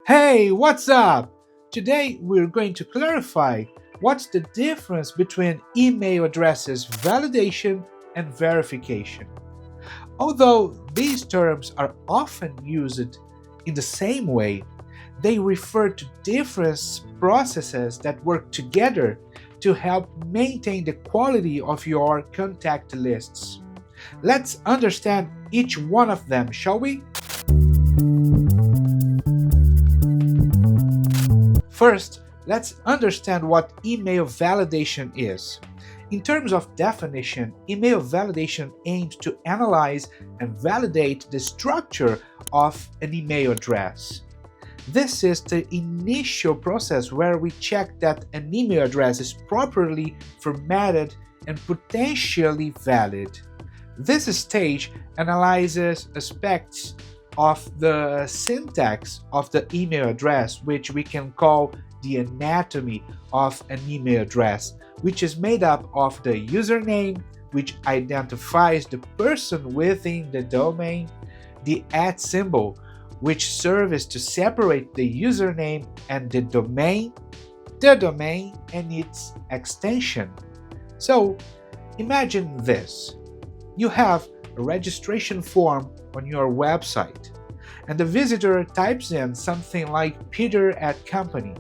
Hey, what's up? Today we're going to clarify what's the difference between email addresses validation and verification. Although these terms are often used in the same way, they refer to different processes that work together to help maintain the quality of your contact lists. Let's understand each one of them, shall we? First, let's understand what email validation is. In terms of definition, email validation aims to analyze and validate the structure of an email address. This is the initial process where we check that an email address is properly formatted and potentially valid. This stage analyzes aspects of the syntax of the email address, which we can call the anatomy of an email address, which is made up of the username, which identifies the person within the domain, the @ symbol, which serves to separate the username and the domain and its extension. So, imagine this. You have a registration form on your website, and the visitor types in something like Peter at company.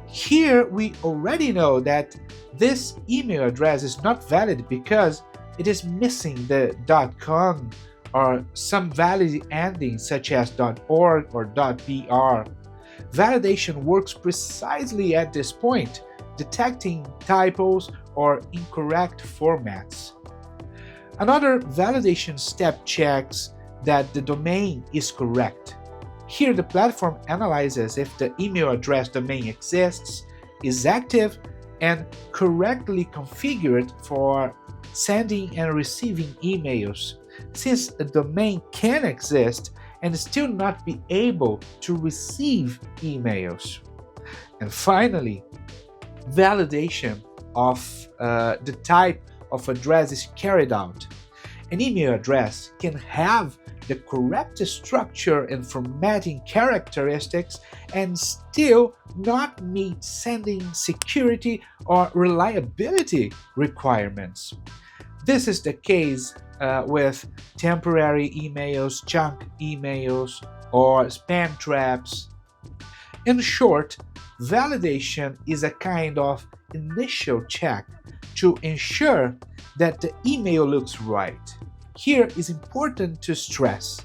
Here we already know that this email address is not valid because it is missing the .com or some valid endings such as .org or .br. Validation works precisely at this point, detecting typos or incorrect formats. Another validation step checks that the domain is correct. Here the platform analyzes if the email address domain exists, is active, and correctly configured for sending and receiving emails, since a domain can exist and still not be able to receive emails. And finally, validation of the type of address is carried out. An email address can have the correct structure and formatting characteristics and still not meet sending security or reliability requirements. This is the case with temporary emails, junk emails, or spam traps. In short, validation is a kind of initial check to ensure that the email looks right. Here is important to stress.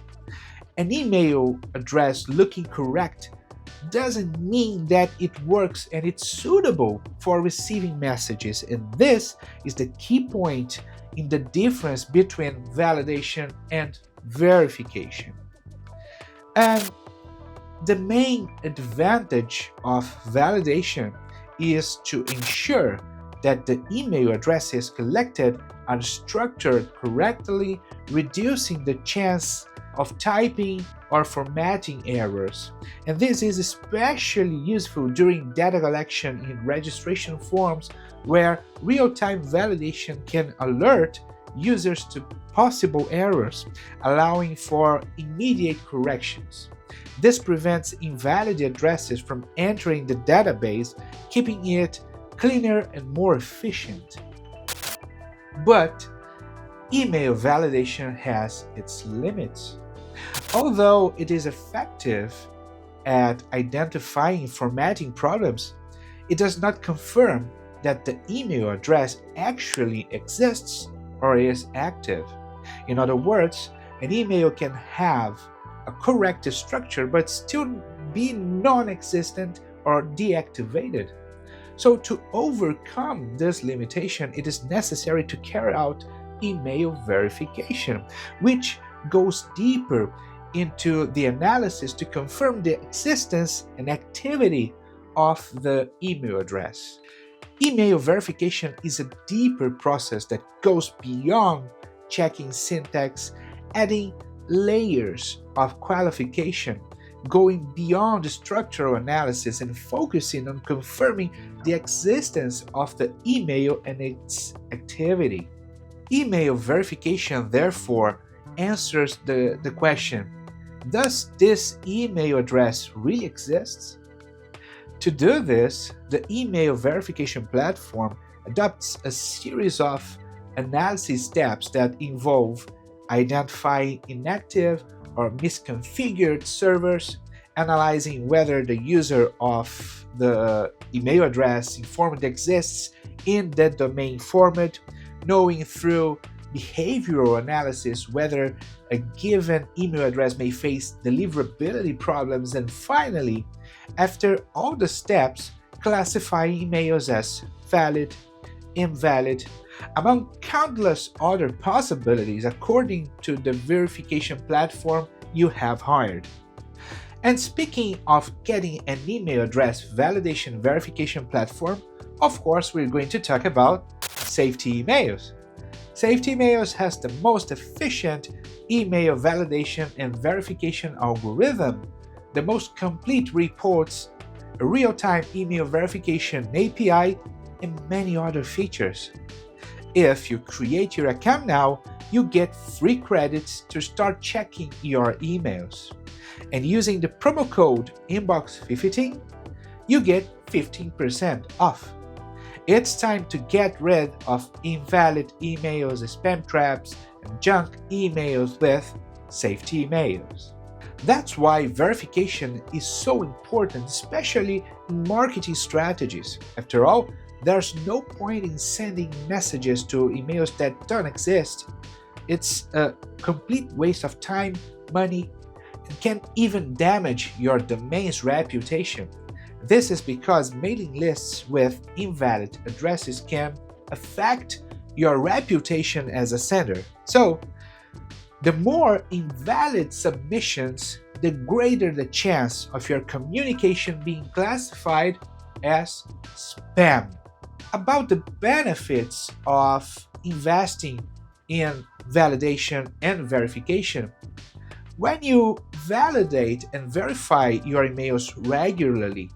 An email address looking correct doesn't mean that it works and it's suitable for receiving messages, and this is the key point in the difference between validation and verification. And the main advantage of validation is to ensure that the email addresses collected are structured correctly, reducing the chance of typing or formatting errors. And this is especially useful during data collection in registration forms, where real-time validation can alert users to possible errors, allowing for immediate corrections. This prevents invalid addresses from entering the database, keeping it cleaner and more efficient. But email validation has its limits. Although it is effective at identifying formatting problems, it does not confirm that the email address actually exists or is active. In other words, an email can have a correct structure but still be non-existent or deactivated. So to overcome this limitation, it is necessary to carry out email verification, which goes deeper into the analysis to confirm the existence and activity of the email address. Email verification is a deeper process that goes beyond checking syntax, adding layers of qualification, going beyond the structural analysis and focusing on confirming the existence of the email and its activity. Email verification, therefore, answers the question, Does this email address really exist? To do this, the email verification platform adopts a series of analysis steps that involve identifying inactive or misconfigured servers, analyzing whether the user of the email address informed exists in the domain format, knowing through behavioral analysis whether a given email address may face deliverability problems, and finally, after all the steps, classifying emails as valid, invalid, among countless other possibilities according to the verification platform you have hired. And speaking of getting an email address validation verification platform, of course we're going to talk about SafetyMails. SafetyMails has the most efficient email validation and verification algorithm, the most complete reports, a real-time email verification API, and many other features. If you create your account now, you get free credits to start checking your emails. And using the promo code inbox15, you get 15% off. It's time to get rid of invalid emails, spam traps, and junk emails with SafetyMails. That's why verification is so important, especially in marketing strategies. After all, there's no point in sending messages to emails that don't exist. It's a complete waste of time, money, and can even damage your domain's reputation. This is because mailing lists with invalid addresses can affect your reputation as a sender. So, the more invalid submissions, the greater the chance of your communication being classified as spam. About the benefits of investing in validation and verification. When you validate and verify your emails regularly,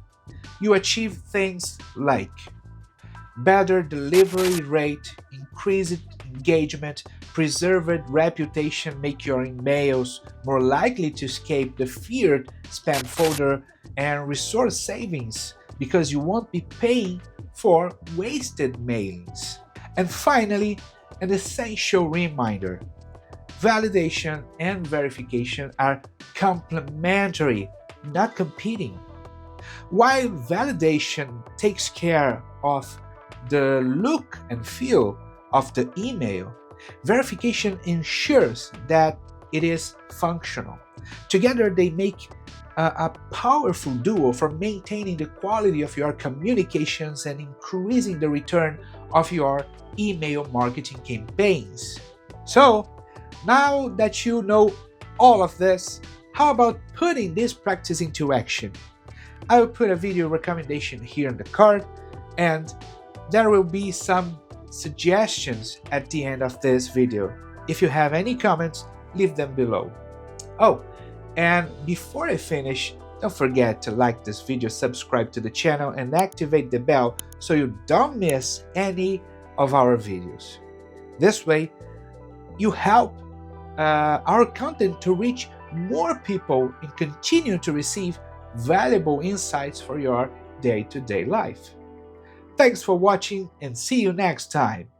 you achieve things like better delivery rate, increased engagement, preserved reputation, make your emails more likely to escape the feared spam folder, and resource savings because you won't be paying for wasted mailings. And finally, an essential reminder: validation and verification are complementary, not competing. While validation takes care of the look and feel of the email, verification ensures that it is functional. Together, they make a powerful duo for maintaining the quality of your communications and increasing the return of your email marketing campaigns. So, now that you know all of this, how about putting this practice into action? I will put a video recommendation here in the card, and there will be some suggestions at the end of this video. If you have any comments, leave them below. Oh, and before I finish, don't forget to like this video, subscribe to the channel, and activate the bell so you don't miss any of our videos. This way, you help our content to reach more people and continue to receive valuable insights for your day-to-day life. Thanks for watching, and see you next time.